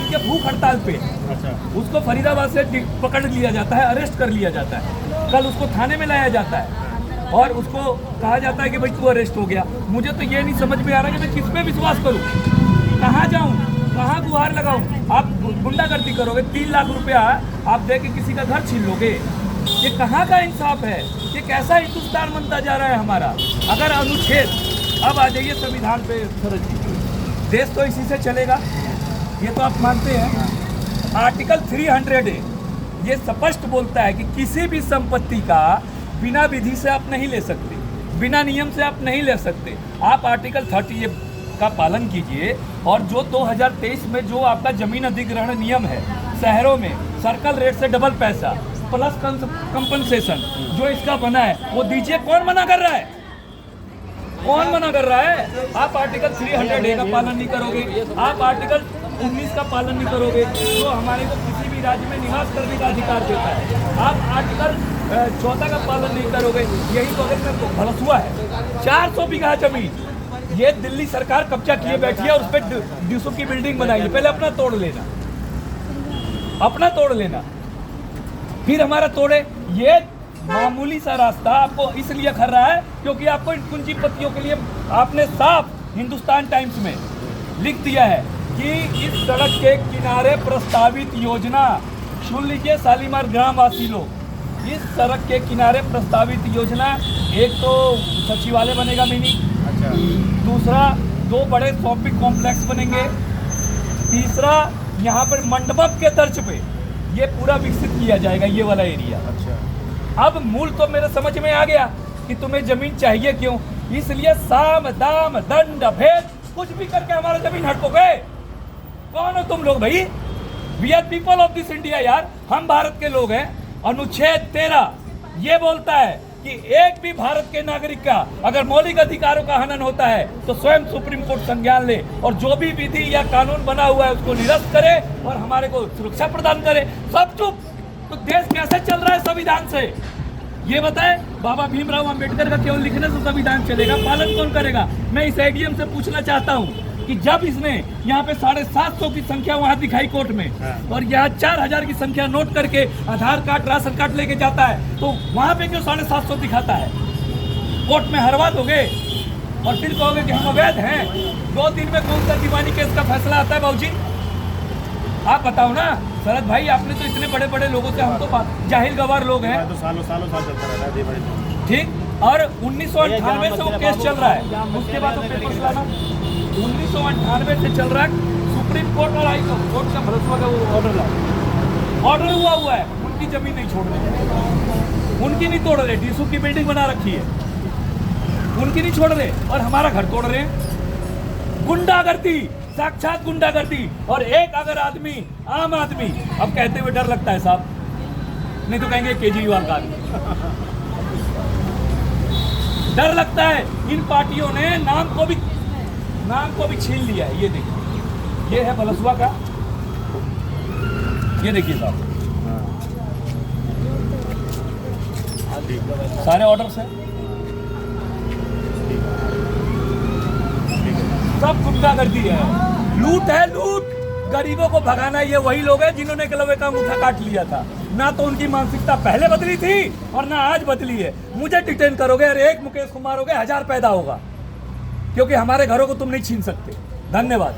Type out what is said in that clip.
दिन के भूख हड़ताल पे। अच्छा। उसको फरीदाबाद से पकड़ लिया जाता है, अरेस्ट कर लिया जाता है, कल उसको थाने में लाया जाता है और उसको कहा जाता है कि भाई तू अरेस्ट हो गया। मुझे तो ये नहीं समझ में आ रहा कि मैं किस पे विश्वास करूं, कहाँ जाऊं, कहाँ गुहार लगाऊं। आप गुंडागर्दी करोगे, 3 लाख रुपया आप दे के किसी का घर छीन लोगे, ये कहाँ का इंसाफ है? ये कैसा हिंदुस्तान बनता जा रहा है हमारा? अगर अनुच्छेद, अब आ जाइए संविधान पे शरद जी, देश तो इसी से चलेगा, ये तो आप मानते हैं। आर्टिकल 300 ये स्पष्ट बोलता है कि किसी भी संपत्ति का बिना विधि से आप नहीं ले सकते, बिना नियम से आप नहीं ले सकते। आप आर्टिकल 30 का पालन कीजिए और जो 2023 में जो आपका जमीन अधिग्रहण नियम है, शहरों में सर्कल रेट से डबल पैसा प्लस कंपनसेशन जो इसका बना है वो दीजिए। कौन मना कर रहा है? कौन मना कर रहा है? आप आर्टिकल 300 का पालन नहीं करोगे, आप आर्टिकल 19 का पालन नहीं करोगे जो हमारे को किसी भी राज्य में निवास करने का अधिकार देता है, आप आर्टिकल 14 का पालन नहीं करोगे। यही तो अगर भलसुआ है, 400 बीघा जमीन ये दिल्ली सरकार कब्जा किए बैठी है और उस पर डिसो की बिल्डिंग बनाई है। पहले अपना तोड़ लेना, अपना तोड़ लेना, फिर हमारा तोड़े। ये मामूली सा रास्ता आपको इसलिए कर रहा है क्योंकि आपको इन पूंजीपतियों के लिए आपने साफ हिंदुस्तान टाइम्स में लिख दिया है कि इस सड़क के किनारे प्रस्तावित योजना, सुन लीजिए शालीमार ग्रामवासी लोग, इस सड़क के किनारे प्रस्तावित योजना, एक तो सचिवालय बनेगा मिनी, अच्छा, दूसरा 2 बड़े शॉपिंग कॉम्प्लेक्स बनेंगे, तीसरा यहाँ पर मंडपम के तर्ज पे ये पूरा विकसित किया जाएगा ये वाला एरिया। अच्छा। अब मूल तो मेरे समझ में आ गया कि तुम्हें जमीन चाहिए क्यों, इसलिए साम दाम दंड भेद कुछ भी करके हमारा जमीन हड़पोगे। कौन हो तुम लोग भाई? We are people of this India यार, हम भारत के लोग हैं। अनुच्छेद 13 ये बोलता है कि एक भी भारत के नागरिक का अगर मौलिक अधिकारों का हनन होता है तो स्वयं सुप्रीम कोर्ट संज्ञान ले और जो भी विधि या कानून बना हुआ है उसको निरस्त करे और हमारे को सुरक्षा प्रदान करे। सब चुप, तो देश कैसे चल रहा है संविधान से? ये बताएं। बाबा भीमराव अंबेडकर का केवल लिखने से संविधान चलेगा, पालन कौन करेगा? मैं इस एडीएम से पूछना चाहता हूँ कि जब इसने यहाँ पे 750 की संख्या वहाँ दिखाई कोर्ट में और यहाँ 4000 की संख्या नोट करके आधार कार्ड राशन कार्ड लेके जाता है तो वहाँ पे क्यों 750 दिखाता है? कोर्ट में हरवा दोगे और फिर कहोगे कि हम अवैध हैं। 2 दिन में कौन सा दीवानी केस का फैसला आता है बाबूजी? आप बताओ ना शरद भाई, आपने तो इतने बड़े बड़े लोगों से, हम तो जाहिल गवार लोग हैं, तो सालों साल चलता रहता है। ठीक, और 1998 से वो केस चल रहा है, उसके बाद वो पेपर्स लाना 1998 से चल रहा है। सुप्रीम कोर्ट और हाई कोर्ट का भरोसा का वो ऑर्डर हुआ है, उनकी जमीन नहीं छोड़ रहे, उनकी नहीं तोड़ रहे, डीसू की बिल्डिंग बना रखी है, उनकी नहीं छोड़ रहे और हमारा घर तोड़ रहे हैं। गुंडागर्दी, साक्षात गुंडागर्दी। और एक अगर आदमी, आम आदमी, अब कहते हुए डर लगता है साहब, नहीं तो कहेंगे केजरीवाल का आदमी। डर लगता है। इन पार्टियों ने नाम को भी छीन लिया है। ये देखिए, ये है भलसुआ का, ये देखिए साहब, सारे ऑर्डर्स हैं, सब गुंडागर्दी है, लूट है, लूट। गरीबों को भगाना ये वही लोग हैं जिन्होंने एकलव्य का अंगूठा काट लिया था। ना तो उनकी मानसिकता पहले बदली थी और ना आज बदली है। मुझे डिटेन करोगे और एक मुकेश कुमार हो गए 1000 पैदा होगा, क्योंकि हमारे घरों को तुम नहीं छीन सकते। धन्यवाद।